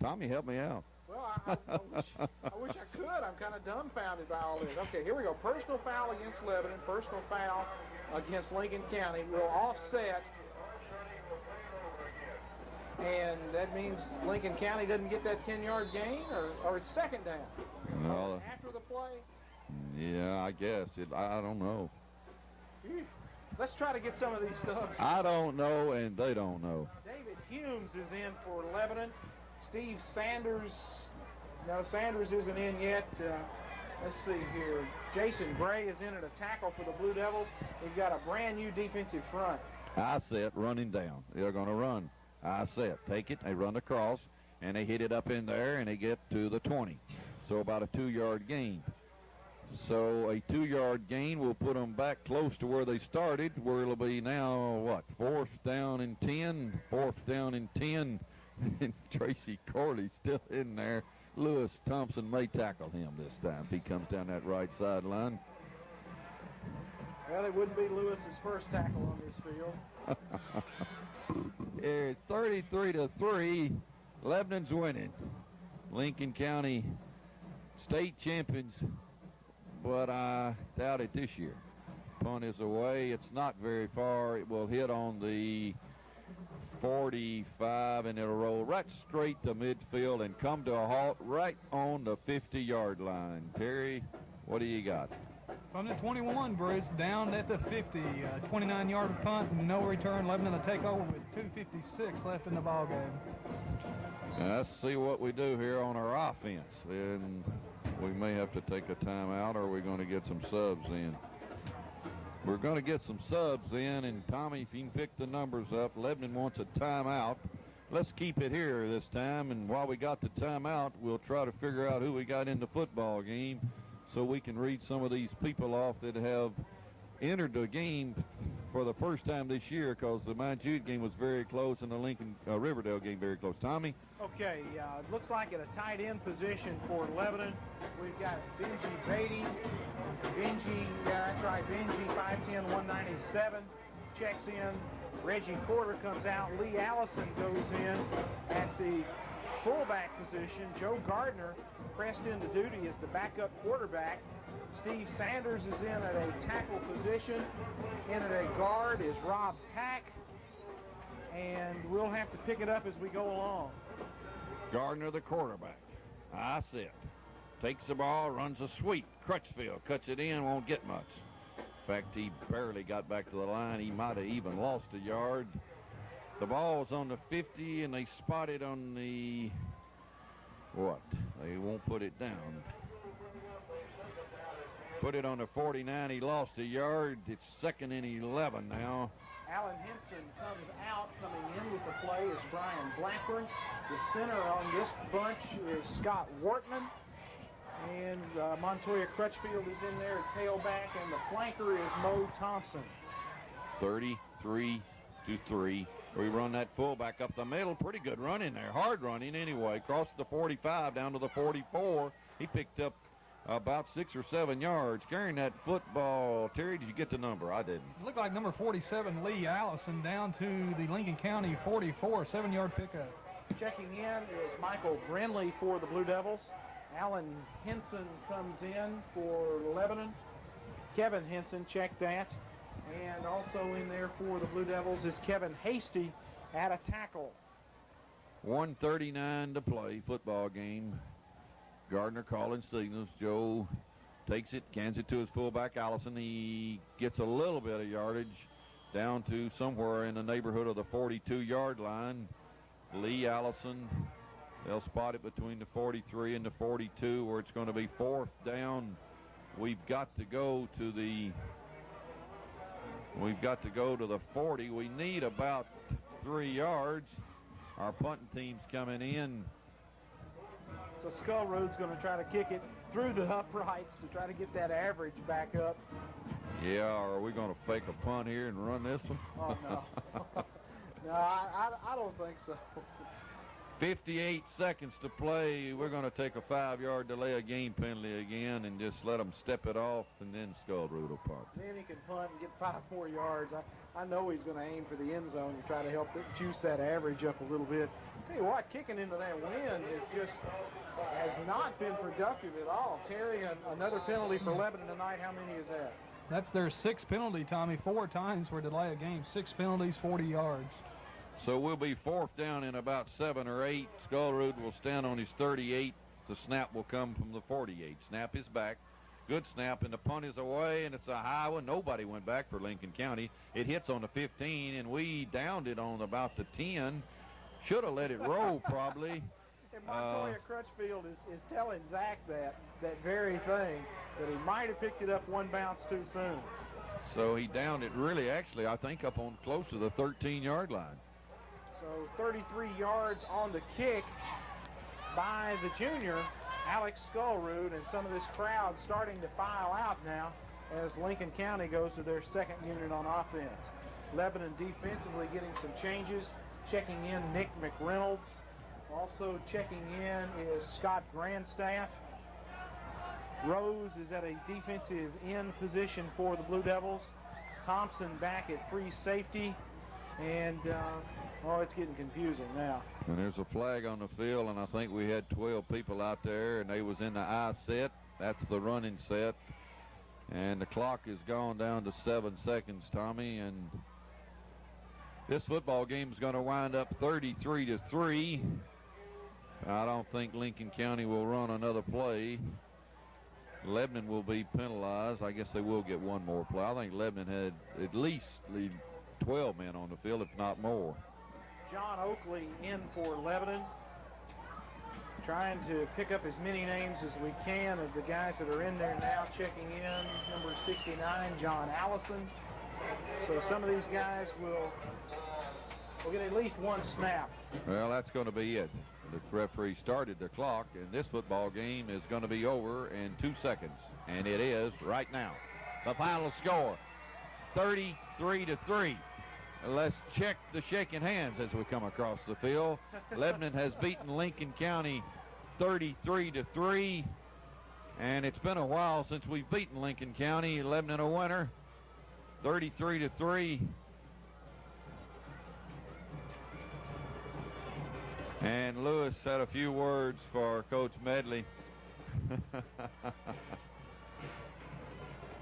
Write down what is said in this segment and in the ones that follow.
Tommy, help me out. Well, I wish I could. I'm kind of dumbfounded by all this. Okay, here we go. Personal foul against Lebanon. Personal foul against Lincoln County. We'll offset. And that means Lincoln County doesn't get that 10-yard gain, or it's second down. No. After the play? Yeah, I guess. I don't know. Let's try to get some of these subs. I don't know, and they don't know. David Humes is in for Lebanon. Steve Sanders, no, Sanders isn't in yet. Let's see here. Jason Gray is in at a tackle for the Blue Devils. We've got a brand new defensive front. I set running down. They're going to run. I set. Take it. They run across, and they hit it up in there, and they get to the 20. So about a 2-yard gain. So a 2-yard gain will put them back close to where they started, where it'll be now, what, 4th down and 10, 4th down and 10. And Tracy Corley's still in there. Lewis Thompson may tackle him this time if he comes down that right sideline. Well, it wouldn't be Lewis's first tackle on this field. It's 33-3. Lebanon's winning. Lincoln County state champions, but I doubt it this year. Punt is away. It's not very far. It will hit on the 45, and it'll roll right straight to midfield and come to a halt right on the 50-yard line. Terry, what do you got? From the 21, Bruce, down at the 50. 29-yard punt, no return. Lebanon to take over with 2:56 left in the ball game. Now let's see what we do here on our offense. And we may have to take a timeout, or we're going to get some subs in. We're going to get some subs in, and Tommy, if you can pick the numbers up, Lebanon wants a timeout. Let's keep it here this time, and while we got the timeout, we'll try to figure out who we got in the football game so we can read some of these people off that have entered the game for the first time this year, because the Mount Jude game was very close and the Lincoln Riverdale game very close. Tommy? Okay, it looks like at a tight end position for Lebanon, we've got Benji Beatty. That's right, Benji, 5'10", 197, checks in. Reggie Porter comes out. Lee Allison goes in at the fullback position. Joe Gardner pressed into duty as the backup quarterback. Steve Sanders is in at a tackle position. In at a guard is Rob Pack. And we'll have to pick it up as we go along. Gardner, the quarterback. I sit. Takes the ball, runs a sweep. Crutchfield cuts it in, won't get much. In fact, he barely got back to the line. He might have even lost a yard. The ball's on the 50, and they spot it on the, what? They won't put it down. Put it on the 49. He lost a yard. It's 2nd and 11 now. Alan Henson comes out. Coming in with the play is Brian Blackburn. The center on this bunch is Scott Wortman. And Montoya Crutchfield is in there at tailback, and the flanker is Mo Thompson. 33-3. We run that fullback up the middle. Pretty good run in there. Hard running anyway. Crossed the 45 down to the 44. He picked up about 6 or 7 yards carrying that football. Terry, did you get the number? I didn't. It looked like number 47, Lee Allison, down to the Lincoln County 44, 7-yard pickup. Checking in is Michael Brinley for the Blue Devils. Alan Henson comes in for Lebanon. Kevin Henson, check that. And also in there for the Blue Devils is Kevin Hasty at a tackle. 1:39 to play, football game. Gardner calling signals. Joe takes it, cans it to his fullback, Allison. He gets a little bit of yardage down to somewhere in the neighborhood of the 42-yard line. Lee Allison, they'll spot it between the 43 and the 42, where it's going to be 4th down. We've got to go to the 40. We need about 3 yards. Our punting team's coming in. So Skull Road's going to try to kick it through the uprights to try to get that average back up. Yeah, or are we going to fake a punt here and run this one? Oh, no. No, I don't think so. 58 seconds to play. We're going to take a 5-yard delay of game penalty again and just let them step it off, and then Skullroot will punt. Then he can punt and get 5 more yards. I know he's going to aim for the end zone and try to help juice that average up a little bit. Tell you what, kicking into that wind has not been productive at all. Terry, another penalty for Lebanon tonight. How many is that? That's their 6th penalty, Tommy. 4 times for delay of game. 6 penalties, 40 yards. So we'll be 4th down in about 7 or 8. Skullroot will stand on his 38. The snap will come from the 48. Snap is back. Good snap, and the punt is away, and it's a high one. Nobody went back for Lincoln County. It hits on the 15, and we downed it on about the 10. Should have let it roll, probably. And Montoya Crutchfield is telling Zach that very thing, that he might have picked it up one bounce too soon. So he downed it really, actually, I think up on close to the 13-yard line. So 33 yards on the kick by the junior, Alex Skullroot, and some of this crowd starting to file out now as Lincoln County goes to their 2nd unit on offense. Lebanon defensively getting some changes. Checking in Nick McReynolds. Also checking in is Scott Grandstaff. Rose is at a defensive end position for the Blue Devils. Thompson back at free safety. And it's getting confusing now. And there's a flag on the field, and I think we had 12 people out there, and they was in the I set. That's the running set. And the clock is gone down to 7 seconds, Tommy, and this football game is going to wind up 33-3. I don't think Lincoln County will run another play. Lebanon will be penalized. I guess they will get one more play. I think Lebanon had at least 12 men on the field, if not more. John Oakley in for Lebanon. Trying to pick up as many names as we can of the guys that are in there now. Checking in, number 69, John Allison. So some of these guys will get at least one snap. Well, that's going to be it. The referee started the clock, and this football game is going to be over in 2 seconds. And it is right now. The final score, 33-3. Let's check the shaking hands as we come across the field. Lebanon has beaten Lincoln County 33-3. And it's been a while since we've beaten Lincoln County. Lebanon a winner, 33-3. And Lewis had a few words for Coach Medley.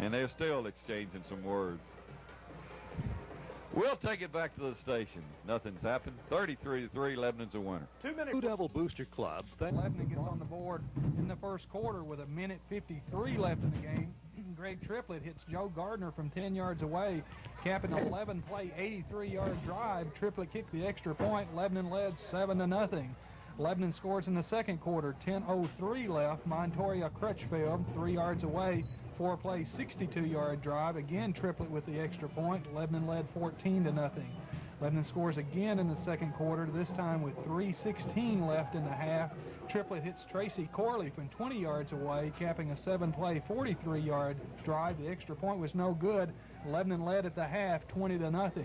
And they're still exchanging some words. We'll take it back to the station. Nothing's happened. 33-3, Lebanon's a winner. 2 minutes. Blue Devil Booster Club. Lebanon gets on the board in the first quarter with 1:53 left in the game. Greg Triplett hits Joe Gardner from 10 yards away, capping an 11-play, 83-yard drive. Triplett kicked the extra point. Lebanon led 7-0. Lebanon scores in the second quarter. 10:03 left. Montoya Crutchfield, 3 yards away. 4-play, 62-yard drive. Again, Triplett with the extra point. Lebanon led 14-0. Lebanon scores again in the second quarter, this time with 3:16 left in the half. Triplett hits Tracy Corley from 20 yards away, capping a 7-play, 43-yard drive. The extra point was no good. Lebanon led at the half, 20-0.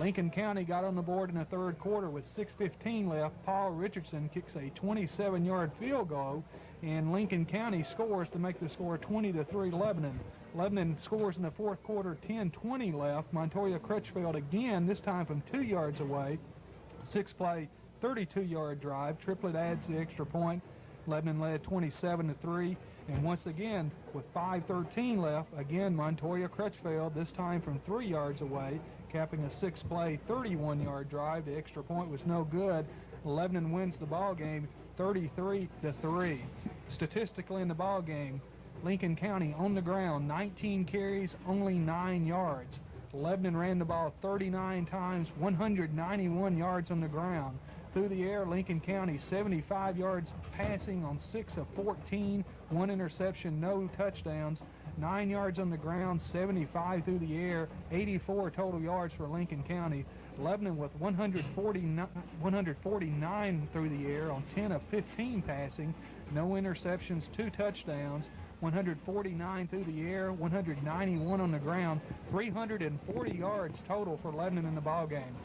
Lincoln County got on the board in the third quarter with 6:15 left. Paul Richardson kicks a 27-yard field goal, and Lincoln County scores to make the score 20-3 Lebanon. Lebanon scores in the fourth quarter, 10:20 left. Montoya Crutchfield again, this time from 2 yards away. 6-play, 32-yard drive. Triplett adds the extra point. Lebanon led 27-3. And once again, with 5:13 left, again Montoya Crutchfield, this time from 3 yards away, capping a 6-play, 31-yard drive. The extra point was no good. Lebanon wins the ball game 33-3. Statistically in the ball game, Lincoln County on the ground, 19 carries, only 9 yards. Lebanon ran the ball 39 times, 191 yards on the ground. Through the air, Lincoln County 75 yards passing on 6 of 14, 1 interception, no touchdowns. 9 yards on the ground, 75 through the air, 84 total yards for Lincoln County. Lebanon with 149 through the air on 10 of 15 passing, no interceptions, 2 touchdowns. 149 through the air, 191 on the ground, 340 yards total for Lebanon in the ball game.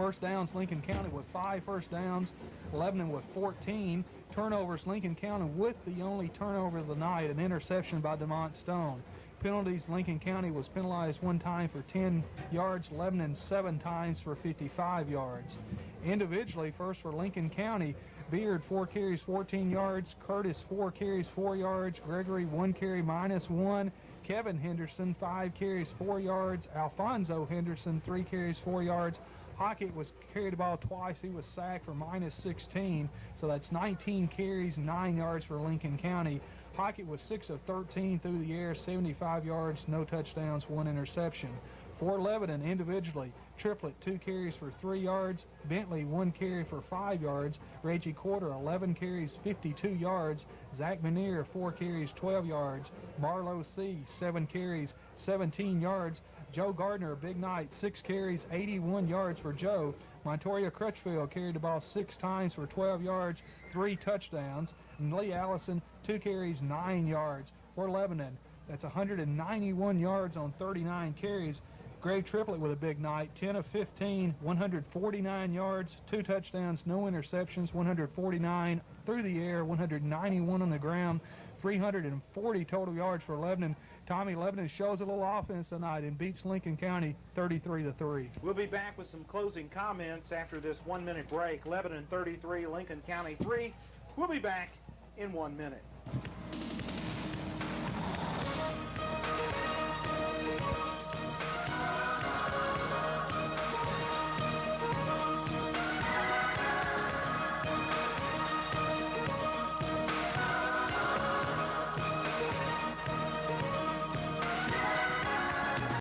First downs, Lincoln County with 5 first downs, Lebanon with 14. Turnovers, Lincoln County with the only turnover of the night, an interception by DeMont Stone. Penalties, Lincoln County was penalized 1 time for 10 yards, Lebanon 7 times for 55 yards. Individually, first for Lincoln County, Beard 4 carries, 14 yards, Curtis 4 carries, 4 yards, Gregory 1 carry, -1, Kevin Henderson 5 carries, 4 yards, Alfonso Henderson 3 carries, 4 yards. Hockett was carried the ball twice. He was sacked for -16, so that's 19 carries, 9 yards for Lincoln County. Hockett was 6 of 13 through the air, 75 yards, no touchdowns, 1 interception. For Lebanon, individually, Triplett 2 carries for 3 yards, Bentley 1 carry for 5 yards, Reggie Quarter 11 carries, 52 yards, Zach Manier 4 carries, 12 yards, Marlowe C 7 carries, 17 yards, Joe Gardner, a big night, 6 carries, 81 yards for Joe. Montoya Crutchfield carried the ball 6 times for 12 yards, 3 touchdowns. And Lee Allison, 2 carries, 9 yards. For Lebanon, that's 191 yards on 39 carries. Greg Triplett with a big night, 10 of 15, 149 yards, 2 touchdowns, no interceptions, 149 through the air, 191 on the ground, 340 total yards for Lebanon. Tommy, Lebanon shows a little offense tonight and beats Lincoln County 33-3. We'll be back with some closing comments after this 1-minute break. Lebanon 33, Lincoln County 3. We'll be back in 1 minute.